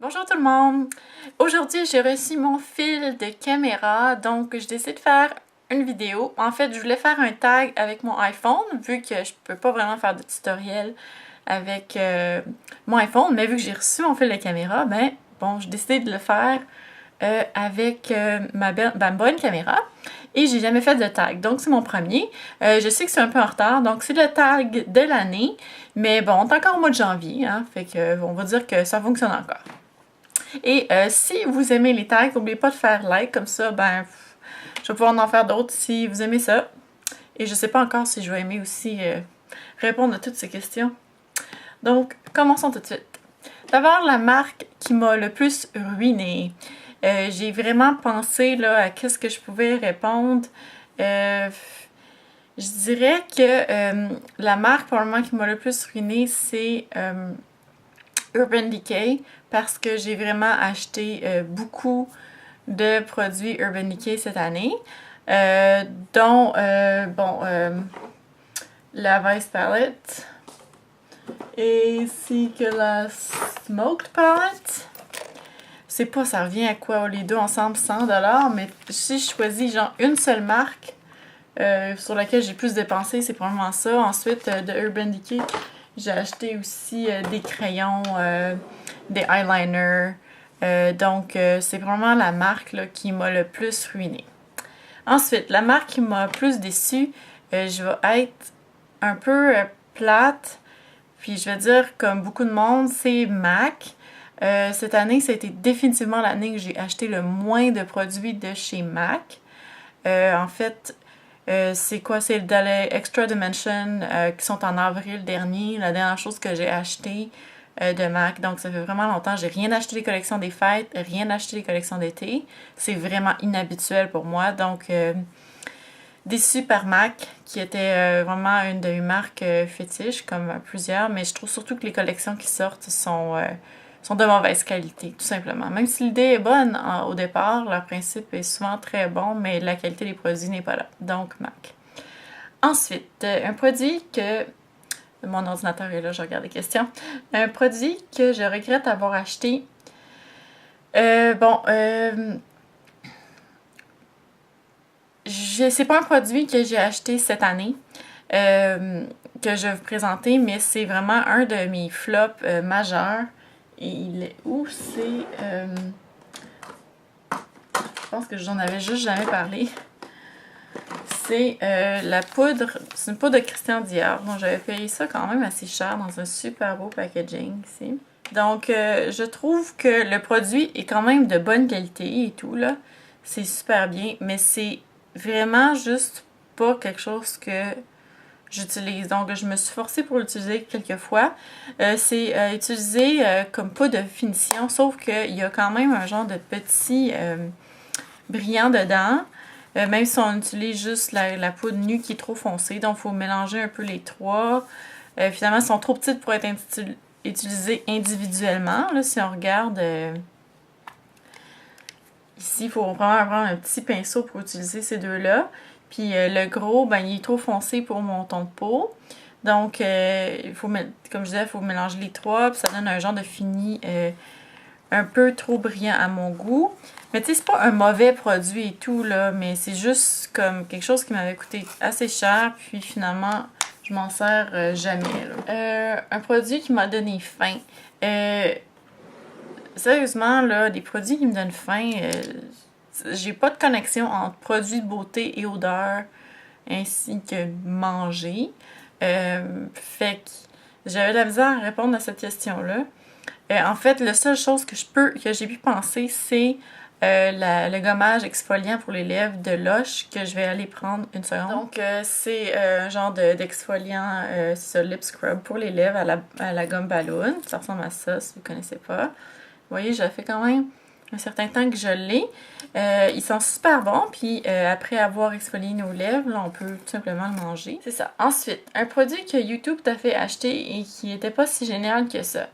Bonjour tout le monde! Aujourd'hui, j'ai reçu mon fil de caméra, donc je décide de faire une vidéo. En fait, je voulais faire un tag avec mon iPhone, vu que je peux pas vraiment faire de tutoriel avec mon iPhone, mais vu que j'ai reçu mon fil de caméra, ben bon, j'ai décidé de le faire avec ma bonne caméra. Et j'ai jamais fait de tag, donc c'est mon premier. Je sais que c'est un peu en retard, donc c'est le tag de l'année, mais bon, on est encore au mois de janvier, hein, fait que on va dire que ça fonctionne encore. Et si vous aimez les tags, n'oubliez pas de faire like, comme ça, ben, je vais pouvoir en faire d'autres si vous aimez ça. Et je sais pas encore si je vais aimer aussi répondre à toutes ces questions. Donc, commençons tout de suite. D'abord, la marque qui m'a le plus ruinée. J'ai vraiment pensé là, à qu'est-ce que je pouvais répondre. Je dirais que la marque probablement qui m'a le plus ruinée, c'est Urban Decay, parce que j'ai vraiment acheté beaucoup de produits Urban Decay cette année, dont la Vice Palette ainsi que la Smoked Palette. Je sais pas, ça revient à quoi les deux ensemble, 100$, mais si je choisis genre une seule marque sur laquelle j'ai plus dépensé, c'est probablement ça. Ensuite, de Urban Decay, j'ai acheté aussi des crayons, des eyeliners. Donc, c'est vraiment la marque là, qui m'a le plus ruinée. Ensuite, la marque qui m'a plus déçue, je vais être un peu plate. Puis je vais dire, comme beaucoup de monde, c'est MAC. Cette année, ça a été définitivement l'année que j'ai acheté le moins de produits de chez MAC. En fait, c'est quoi? C'est les Extra Dimension qui sont en avril dernier, la dernière chose que j'ai acheté de MAC. Donc ça fait vraiment longtemps. J'ai rien acheté des collections des fêtes, rien acheté des collections d'été. C'est vraiment inhabituel pour moi. Donc déçue par MAC, qui était vraiment une de mes marques fétiches, comme plusieurs, mais je trouve surtout que les collections qui sortent sont de mauvaise qualité, tout simplement. Même si l'idée est bonne au départ, leur principe est souvent très bon, mais la qualité des produits n'est pas là. Donc, MAC. Ensuite, un produit que... Mon ordinateur est là, je regarde les questions. Un produit que je regrette avoir acheté. C'est pas un produit que j'ai acheté cette année. Que je vais vous présenter, mais c'est vraiment un de mes flops majeurs. Et il est où? C'est... je pense que j'en avais juste jamais parlé. C'est la poudre, c'est une poudre de Christian Dior. Donc j'avais payé ça quand même assez cher dans un super beau packaging ici. Donc je trouve que le produit est quand même de bonne qualité et tout là. C'est super bien, mais c'est vraiment juste pas quelque chose que j'utilise. Donc je me suis forcée pour l'utiliser quelques fois. C'est utilisé comme poudre de finition, sauf qu'il y a quand même un genre de petit brillant dedans. Même si on utilise juste la poudre nue qui est trop foncée. Donc, il faut mélanger un peu les trois. Finalement, elles sont trop petites pour être utilisées individuellement. Là, si on regarde ici, il faut vraiment prendre un petit pinceau pour utiliser ces deux-là. Puis le gros, ben, il est trop foncé pour mon ton de peau. Donc, il faut, comme je disais, il faut mélanger les trois. Puis ça donne un genre de fini un peu trop brillant à mon goût. Mais tu sais, c'est pas un mauvais produit et tout, là, mais c'est juste comme quelque chose qui m'avait coûté assez cher, puis finalement, je m'en sers jamais, là. Un produit qui m'a donné faim. Sérieusement, là, des produits qui me donnent faim, j'ai pas de connexion entre produits de beauté et odeur, ainsi que manger. Fait que j'avais de la misère à répondre à cette question-là. En fait, la seule chose que j'ai pu penser, c'est le gommage exfoliant pour les lèvres de Lush que je vais aller prendre une seconde. Donc, c'est un genre d'exfoliant, c'est ça, lip scrub pour les lèvres à la gomme ballon. Ça ressemble à ça, si vous ne connaissez pas. Vous voyez, ça fait quand même un certain temps que je l'ai. Ils sont super bons, puis après avoir exfolié nos lèvres, là, on peut tout simplement le manger. C'est ça. Ensuite, un produit que YouTube t'a fait acheter et qui n'était pas si génial que ça.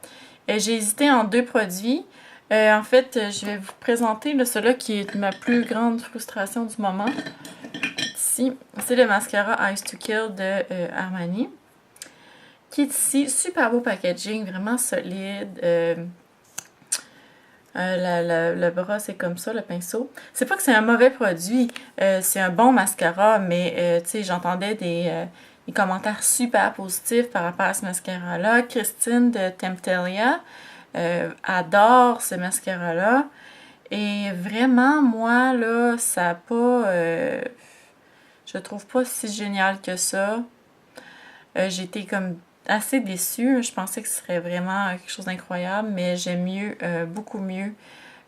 J'ai hésité en deux produits. En fait, je vais vous présenter celui-là qui est ma plus grande frustration du moment. Ici, c'est le mascara Eyes to Kill de Armani. Qui est ici, super beau packaging, vraiment solide. Le bras, c'est comme ça, le pinceau. C'est pas que c'est un mauvais produit, c'est un bon mascara, mais tu sais, j'entendais des commentaires super positifs par rapport à ce mascara-là. Christine de Temptalia adore ce mascara-là. Et vraiment, moi, là, ça a pas... je le trouve pas si génial que ça. J'étais comme assez déçue. Je pensais que ce serait vraiment quelque chose d'incroyable, mais j'aime mieux, beaucoup mieux,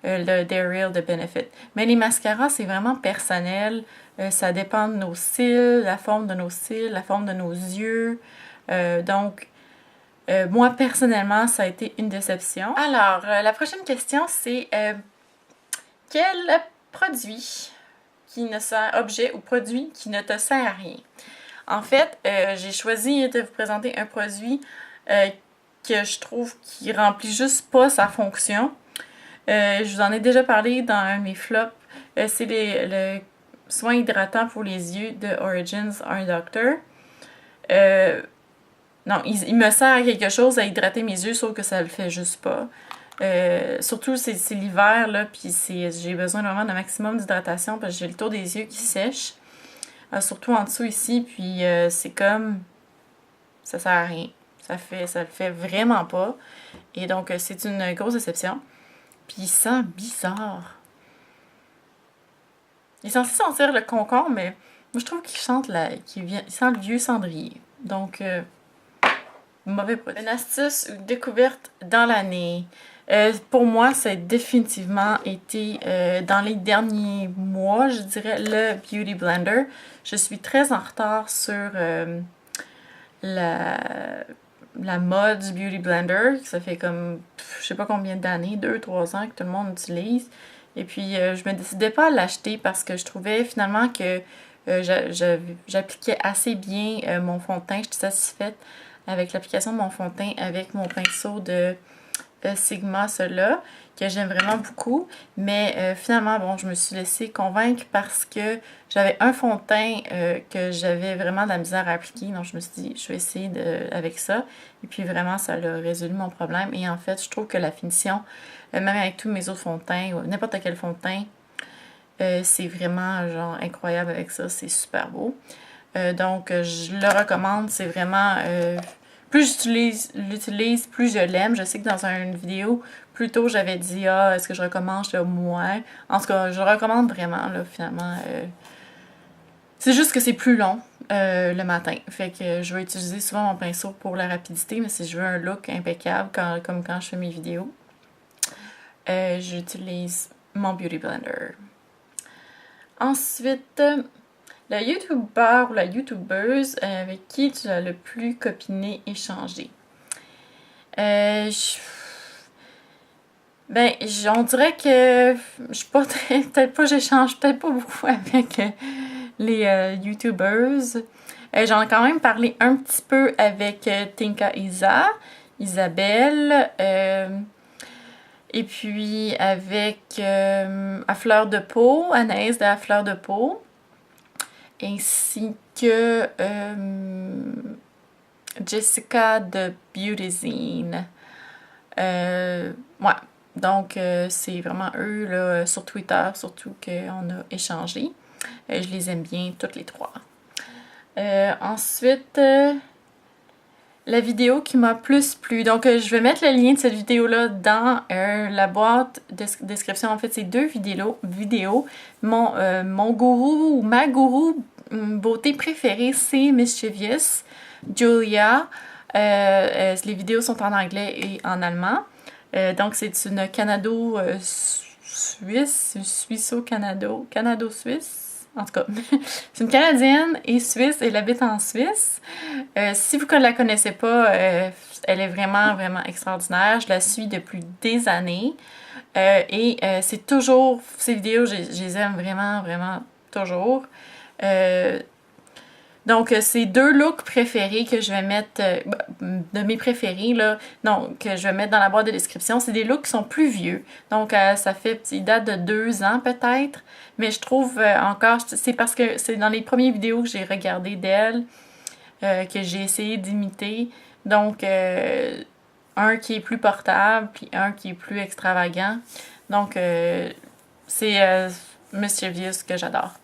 le They're de Benefit. Mais les mascaras, c'est vraiment personnel. Ça dépend de nos cils, la forme de nos cils, la forme de nos yeux. Donc, moi, personnellement, ça a été une déception. Alors, la prochaine question, c'est quel produit qui ne sert, objet ou produit qui ne te sert à rien? En fait, j'ai choisi de vous présenter un produit que je trouve qui remplit juste pas sa fonction. Je vous en ai déjà parlé dans un de mes flops. C'est le soin hydratant pour les yeux de Origins Eye Doctor. Non, il me sert à quelque chose à hydrater mes yeux, sauf que ça le fait juste pas. Surtout, c'est l'hiver, là, puis j'ai besoin vraiment d'un maximum d'hydratation parce que j'ai le tour des yeux qui sèche. Surtout en dessous ici, puis c'est comme... ça sert à rien. Ça le fait vraiment pas. Et donc, c'est une grosse déception. Puis il sent bizarre. Il est censé sentir le concombre, mais moi je trouve qu'il sent le vieux cendrier. Donc, mauvais produit. Une astuce ou découverte dans l'année. Pour moi, ça a définitivement été dans les derniers mois, je dirais, le Beauty Blender. Je suis très en retard sur la mode du Beauty Blender. Ça fait comme, je sais pas combien d'années, 2-3 ans que tout le monde utilise. Et puis, je me décidais pas à l'acheter parce que je trouvais finalement que j'appliquais assez bien mon fond de teint. J'étais satisfaite avec l'application de mon fond de teint avec mon pinceau de Sigma, celui-là, que j'aime vraiment beaucoup. Mais finalement, bon, je me suis laissée convaincre parce que j'avais un fond de teint que j'avais vraiment de la misère à appliquer. Donc, je me suis dit, je vais essayer avec ça. Et puis, vraiment, ça a résolu mon problème. Et en fait, je trouve que la finition, même avec tous mes autres fonds de teint, ou n'importe quel fond de teint, c'est vraiment, genre, incroyable avec ça. C'est super beau. Donc, je le recommande. C'est vraiment... plus l'utilise, plus je l'aime. Je sais que dans une vidéo, plus tôt, j'avais dit « Ah, est-ce que je recommande? » Je dis « Ouais. » En tout cas, je le recommande vraiment, là, finalement. C'est juste que c'est plus long le matin. Fait que je vais utiliser souvent mon pinceau pour la rapidité, mais si je veux un look impeccable, comme quand je fais mes vidéos, j'utilise mon Beauty Blender. Ensuite... le YouTuber ou la YouTubeuse avec qui tu as le plus copiné, échangé. On dirait que je suis pas j'échange peut-être pas beaucoup avec les YouTubers. J'en ai quand même parlé un petit peu avec Tinka Isabelle, et puis avec À Fleur de Peau, Anaïs de À Fleur de Peau, ainsi que Jessica de Beautyzine. Ouais, donc c'est vraiment eux là, sur Twitter, surtout qu'on a échangé. Je les aime bien, toutes les trois. Ensuite, la vidéo qui m'a plus plu. Donc, je vais mettre le lien de cette vidéo-là dans la boîte de description. En fait, c'est deux vidéos. Mon gourou ou ma gourou beauté préférée, c'est Mischievous Julia. Les vidéos sont en anglais et en allemand. Donc, c'est une Canado-Suisse, Canado-Suisse. En tout cas, c'est une Canadienne et Suisse, elle habite en Suisse. Si vous ne la connaissez pas, elle est vraiment, vraiment extraordinaire. Je la suis depuis des années. C'est toujours, ces vidéos, je les aime vraiment, vraiment toujours. Donc, c'est deux looks préférés que je vais mettre, de mes préférés, là, donc, que je vais mettre dans la boîte de description. C'est des looks qui sont plus vieux. Donc, ils datent de 2 ans peut-être. Mais je trouve encore, c'est parce que c'est dans les premières vidéos que j'ai regardé d'elle, que j'ai essayé d'imiter. Donc, un qui est plus portable, puis un qui est plus extravagant. Donc, c'est Mischievous que j'adore.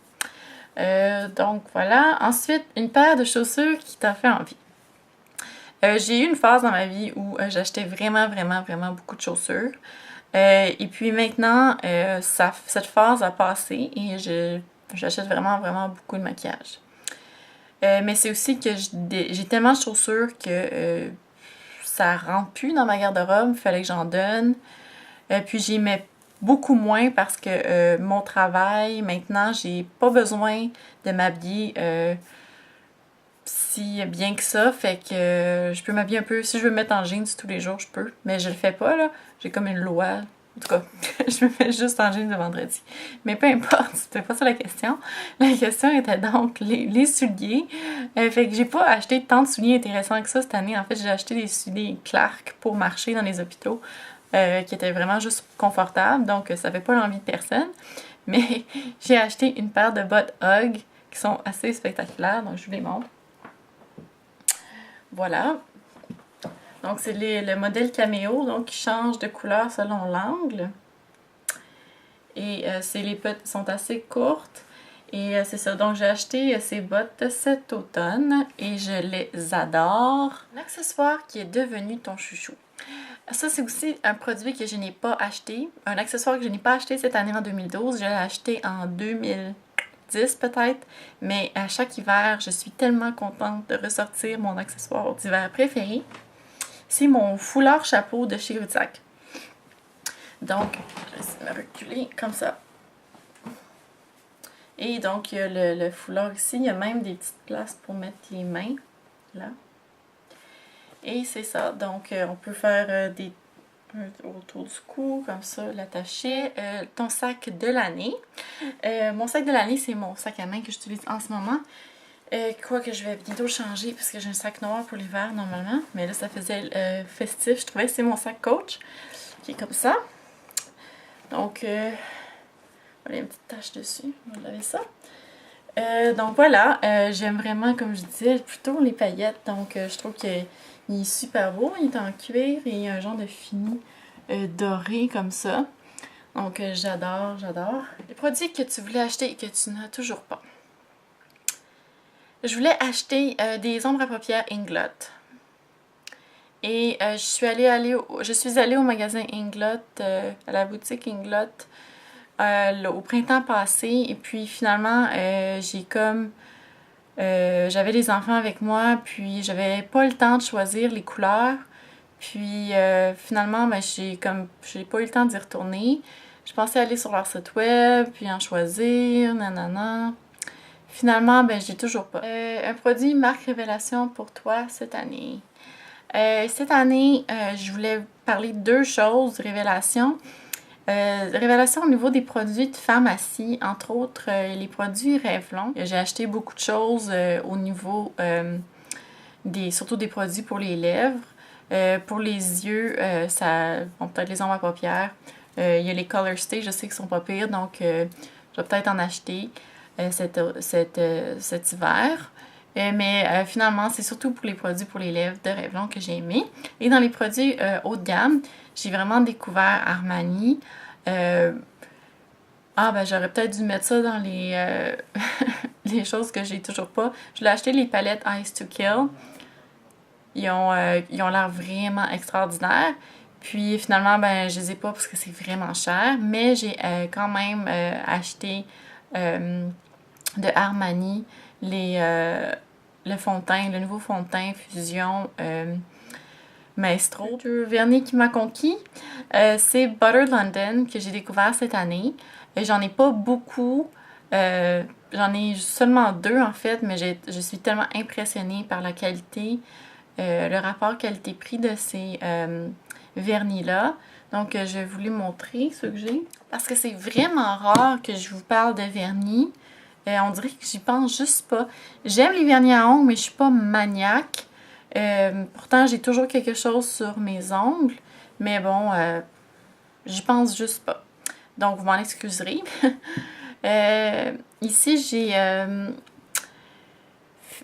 Donc, voilà. Ensuite, une paire de chaussures qui t'a fait envie. J'ai eu une phase dans ma vie où j'achetais vraiment beaucoup de chaussures. Et puis maintenant, cette phase a passé et j'achète vraiment beaucoup de maquillage. Mais c'est aussi que j'ai tellement de chaussures que ça rentre plus dans ma garde-robe, il fallait que j'en donne. Puis j'y mets beaucoup moins parce que mon travail, maintenant, j'ai pas besoin de m'habiller si bien que ça, fait que je peux m'habiller un peu. Si je veux me mettre en jeans tous les jours, je peux, mais je le fais pas, là. J'ai comme une loi. En tout cas, je me mets juste en jeans le vendredi. Mais peu importe, c'était pas ça la question. La question était donc les souliers. Fait que j'ai pas acheté tant de souliers intéressants que ça cette année. En fait, j'ai acheté des souliers Clark pour marcher dans les hôpitaux, qui étaient vraiment juste confortables. Donc, ça fait pas l'envie de personne. Mais j'ai acheté une paire de bottes Hug qui sont assez spectaculaires. Donc, je vous les montre. Voilà. Donc, c'est le modèle caméo, donc qui change de couleur selon l'angle. Et les bottes sont assez courtes. Et c'est ça. Donc, j'ai acheté ces bottes cet automne et je les adore. Un accessoire qui est devenu ton chouchou. Ça, c'est aussi un produit que je n'ai pas acheté. Un accessoire que je n'ai pas acheté cette année en 2012. Je l'ai acheté en 2010 peut-être. Mais à chaque hiver, je suis tellement contente de ressortir mon accessoire d'hiver préféré. C'est mon foulard chapeau de chez Rudzac. Donc, je vais essayer de me reculer comme ça. Et donc, il y a le foulard ici. Il y a même des petites places pour mettre les mains. Là. Et c'est ça. Donc, on peut faire des autour du cou, comme ça, l'attacher. Ton sac de l'année. Mon sac de l'année, c'est mon sac à main que j'utilise en ce moment. Quoique je vais bientôt changer parce que j'ai un sac noir pour l'hiver normalement. Mais là, ça faisait festif. Je trouvais que c'est mon sac Coach qui est comme ça. Donc, voilà, il y a une petite tache dessus. On va laver ça. Donc voilà, j'aime vraiment, comme je disais, plutôt les paillettes. Donc, je trouve qu'il est super beau. Il est en cuir et il y a un genre de fini doré comme ça. Donc, j'adore. Les produits que tu voulais acheter et que tu n'as toujours pas. Je voulais acheter des ombres à paupières Inglot. Et je suis allée au magasin Inglot, à la boutique Inglot, au printemps passé. Et puis finalement, j'avais les enfants avec moi, puis j'avais pas le temps de choisir les couleurs. Puis finalement, j'ai pas eu le temps d'y retourner. Je pensais aller sur leur site web, puis en choisir, nanana. Finalement, j'ai toujours pas. Un produit marque révélation pour toi cette année. Cette année, je voulais parler de deux choses, révélation. Révélation au niveau des produits de pharmacie, entre autres les produits Revlon. J'ai acheté beaucoup de choses au niveau surtout des produits pour les lèvres. Pour les yeux, peut-être les ombres à paupières. Il y a les Color Stay, je sais qu'ils sont pas pires, donc je vais peut-être en acheter cet hiver. Mais finalement, c'est surtout pour les produits pour les lèvres de Revlon que j'ai aimé. Et dans les produits haut de gamme, j'ai vraiment découvert Armani. J'aurais peut-être dû mettre ça dans les, les choses que j'ai toujours pas. Je l'ai acheté les palettes Ice to Kill. Ils ont l'air vraiment extraordinaires. Puis finalement, je les ai pas parce que c'est vraiment cher. Mais j'ai quand même acheté de Armani le fond de teint, le nouveau fond de teint Fusion Maestro. Le vernis qui m'a conquis, c'est Butter London que j'ai découvert cette année. J'en ai pas beaucoup. J'en ai seulement 2 en fait, mais je suis tellement impressionnée par la qualité, le rapport qualité-prix de ces vernis-là. Donc, je vais vous les montrer, ceux que j'ai. Parce que c'est vraiment rare que je vous parle de vernis. On dirait que j'y pense juste pas. J'aime les vernis à ongles, mais je suis pas maniaque. Pourtant, j'ai toujours quelque chose sur mes ongles. Mais bon, j'y pense juste pas. Donc, vous m'en excuserez. Ici, j'ai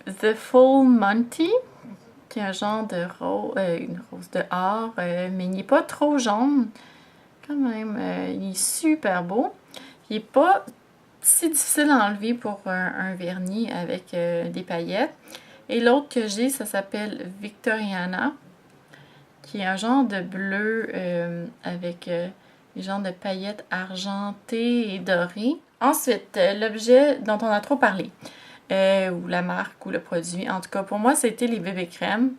The Full Monty. qui est un genre de rose, une rose de or, mais il n'est pas trop jaune. Quand même, il est super beau. Il n'est pas si difficile à enlever pour un vernis avec des paillettes. Et l'autre que j'ai, ça s'appelle Victoriana, qui est un genre de bleu avec des genres de paillettes argentées et dorées. Ensuite, l'objet dont on a trop parlé, ou la marque ou le produit, en tout cas pour moi c'était les bébés crèmes.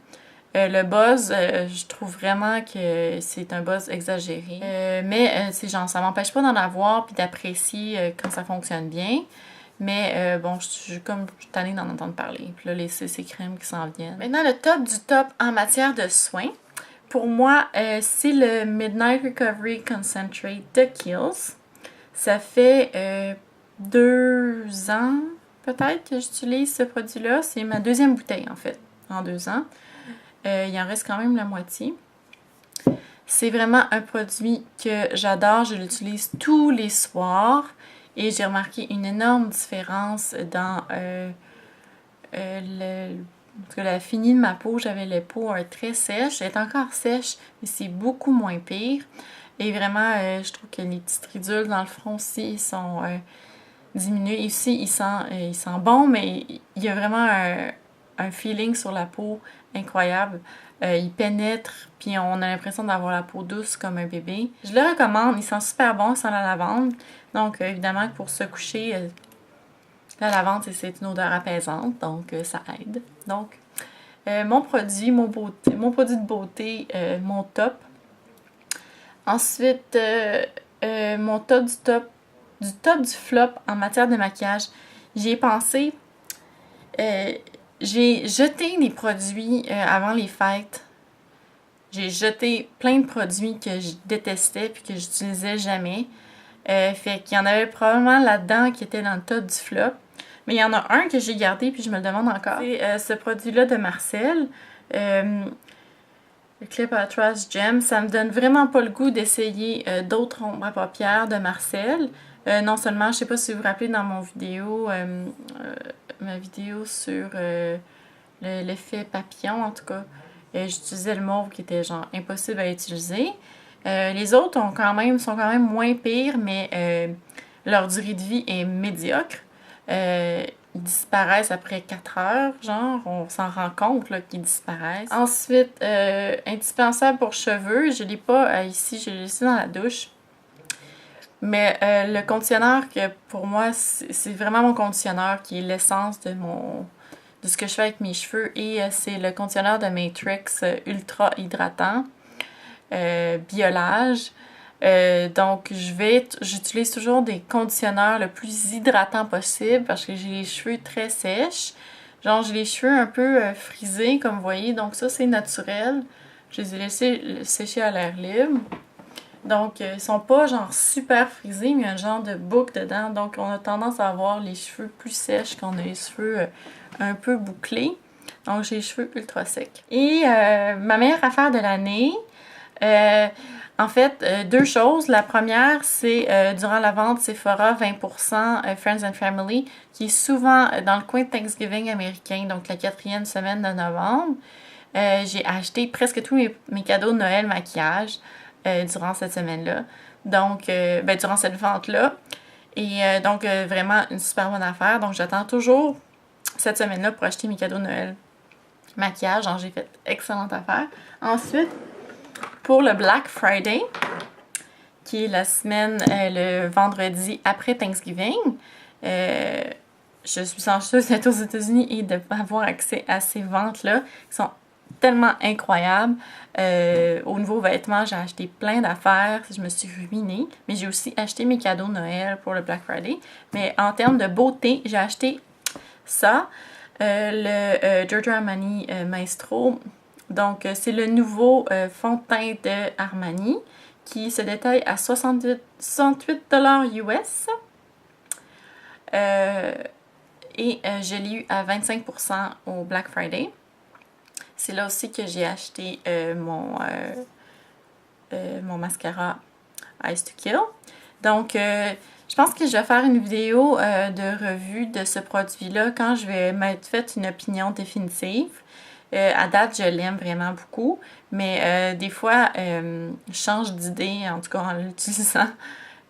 Le buzz, je trouve vraiment que c'est un buzz exagéré. Mais c'est genre, ça m'empêche pas d'en avoir puis d'apprécier quand ça fonctionne bien. Mais bon, je suis tannée d'en entendre parler. Puis là, les CC crèmes qui s'en viennent. Maintenant, le top du top en matière de soins. Pour moi, c'est le Midnight Recovery Concentrate de Kiehl's. Ça fait 2 ans, peut-être, que j'utilise ce produit-là. C'est ma deuxième bouteille, en fait, en 2 ans. Il en reste quand même la moitié. C'est vraiment un produit que j'adore. Je l'utilise tous les soirs. Et j'ai remarqué une énorme différence dans la finie de ma peau. J'avais les peaux très sèches. Elle est encore sèche, mais c'est beaucoup moins pire. Et vraiment, je trouve que les petites ridules dans le front aussi sont diminuées. Ici, il sent bon, mais il y a vraiment un feeling sur la peau incroyable. Il pénètre, puis on a l'impression d'avoir la peau douce comme un bébé. Je le recommande, il sent super bon, il sent la lavande. Donc, évidemment, pour se coucher, la lavande, c'est une odeur apaisante, donc ça aide. Donc, mon produit de beauté, mon top. Ensuite, mon top du flop en matière de maquillage. J'y ai pensé. J'ai jeté des produits avant les fêtes. J'ai jeté plein de produits que je détestais puis que j'utilisais jamais. Fait qu'il y en avait probablement là-dedans qui était dans le top du flop. Mais il y en a un que j'ai gardé puis je me le demande encore. C'est ce produit-là de Marcel. Le Cleopatra Gem. Ça me donne vraiment pas le goût d'essayer d'autres ombres à paupières de Marcel. Non seulement, je sais pas si vous vous rappelez dans ma vidéo sur l'effet papillon, en tout cas, j'utilisais le mauve qui était genre impossible à utiliser. Les autres sont quand même moins pires, mais leur durée de vie est médiocre. Ils disparaissent après 4 heures, genre, on s'en rend compte qu'ils disparaissent. Ensuite, indispensable pour cheveux, je l'ai pas ici, je l'ai laissé dans la douche. Mais le conditionneur que pour moi, c'est vraiment mon conditionneur qui est l'essence de ce que je fais avec mes cheveux. Et c'est le conditionneur de Matrix Ultra Hydratant Biolage. Donc j'utilise toujours des conditionneurs le plus hydratants possible parce que j'ai les cheveux très sèches. Genre j'ai les cheveux un peu frisés comme vous voyez. Donc ça c'est naturel. Je les ai laissés sécher à l'air libre. Donc, ils sont pas genre super frisés, mais il y a un genre de boucle dedans. Donc, on a tendance à avoir les cheveux plus sèches qu'on a les cheveux un peu bouclés. Donc, j'ai les cheveux ultra secs. Et ma meilleure affaire de l'année, en fait, 2 choses. La première, c'est durant la vente Sephora 20% Friends and Family, qui est souvent dans le coin de Thanksgiving américain, donc la 4e semaine de novembre. J'ai acheté presque tous mes cadeaux de Noël maquillage. Durant cette semaine-là. Donc, durant cette vente-là. Et donc, vraiment une super bonne affaire. Donc, j'attends toujours cette semaine-là pour acheter mes cadeaux de Noël maquillage. Donc, j'ai fait excellente affaire. Ensuite, pour le Black Friday, qui est la semaine, le vendredi après Thanksgiving, je suis chanceuse d'être aux États-Unis et d'avoir accès à ces ventes-là qui sont tellement incroyable. Au niveau vêtements, j'ai acheté plein d'affaires. Je me suis ruinée. Mais j'ai aussi acheté mes cadeaux de Noël pour le Black Friday. Mais en termes de beauté, j'ai acheté ça. Le Giorgio Armani Maestro. Donc, c'est le nouveau fond de teint de Armani qui se détaille à 68$ US. Et je l'ai eu à 25% au Black Friday. C'est là aussi que j'ai acheté mon mascara Eyes to Kill. Donc, je pense que je vais faire une vidéo de revue de ce produit-là quand je vais m'être fait une opinion définitive. À date, je l'aime vraiment beaucoup, mais des fois, je change d'idée, en tout cas en l'utilisant.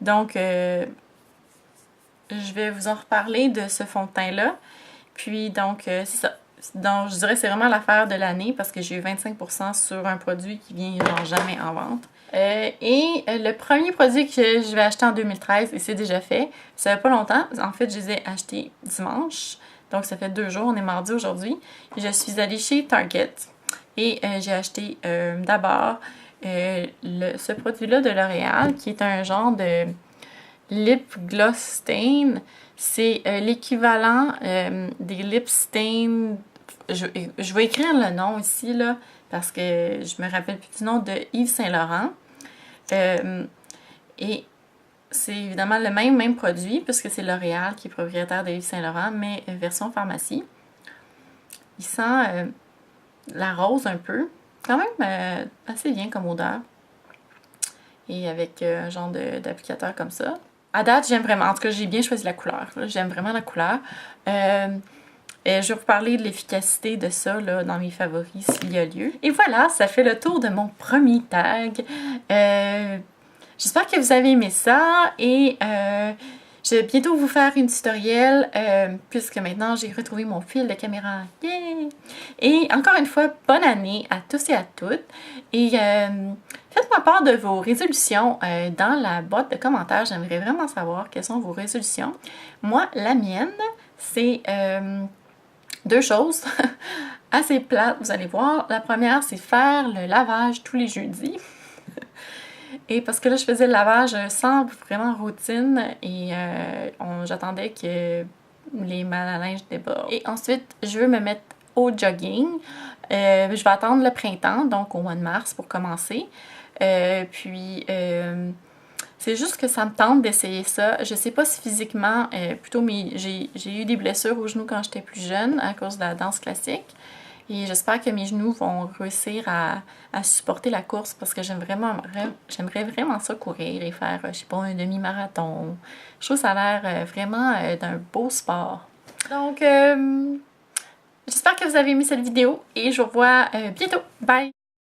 Donc, je vais vous en reparler de ce fond de teint-là. Puis, donc, c'est ça. Donc, je dirais que c'est vraiment l'affaire de l'année parce que j'ai eu 25% sur un produit qui vient genre jamais en vente. Le premier produit que je vais acheter en 2013, et c'est déjà fait, ça fait pas longtemps. En fait, je les ai achetés dimanche. Donc, ça fait 2 jours. On est mardi aujourd'hui. Je suis allée chez Target et j'ai acheté d'abord ce produit-là de L'Oréal qui est un genre de lip gloss stain. C'est l'équivalent des lip stains. Je vais écrire le nom ici, là, parce que je me rappelle plus du nom de Yves Saint Laurent. Et c'est évidemment le même produit, puisque c'est L'Oréal qui est propriétaire de Yves Saint Laurent, mais version pharmacie. Il sent la rose un peu. Quand même assez bien comme odeur. Et avec un genre d'applicateur comme ça. À date, j'aime vraiment. En tout cas, j'ai bien choisi la couleur. J'aime vraiment la couleur. Je vais vous parler de l'efficacité de ça là, dans mes favoris s'il y a lieu. Et voilà, ça fait le tour de mon premier tag. J'espère que vous avez aimé ça et je vais bientôt vous faire une tutoriel puisque maintenant j'ai retrouvé mon fil de caméra. Yay! Et encore une fois, bonne année à tous et à toutes. Et faites-moi part de vos résolutions dans la boîte de commentaires. J'aimerais vraiment savoir quelles sont vos résolutions. Moi, la mienne, c'est 2 choses assez plates, vous allez voir. La première, c'est faire le lavage tous les jeudis. Et parce que là, je faisais le lavage sans vraiment routine et j'attendais que les malles à linge débordent. Et ensuite, je veux me mettre au jogging. Je vais attendre le printemps, donc au mois de mars pour commencer. C'est juste que ça me tente d'essayer ça. Je sais pas si physiquement, j'ai eu des blessures aux genoux quand j'étais plus jeune à cause de la danse classique. Et j'espère que mes genoux vont réussir à supporter la course parce que j'aimerais vraiment ça courir et faire, je sais pas, un demi-marathon. Je trouve que ça a l'air vraiment d'un beau sport. Donc, j'espère que vous avez aimé cette vidéo et je vous revois bientôt. Bye!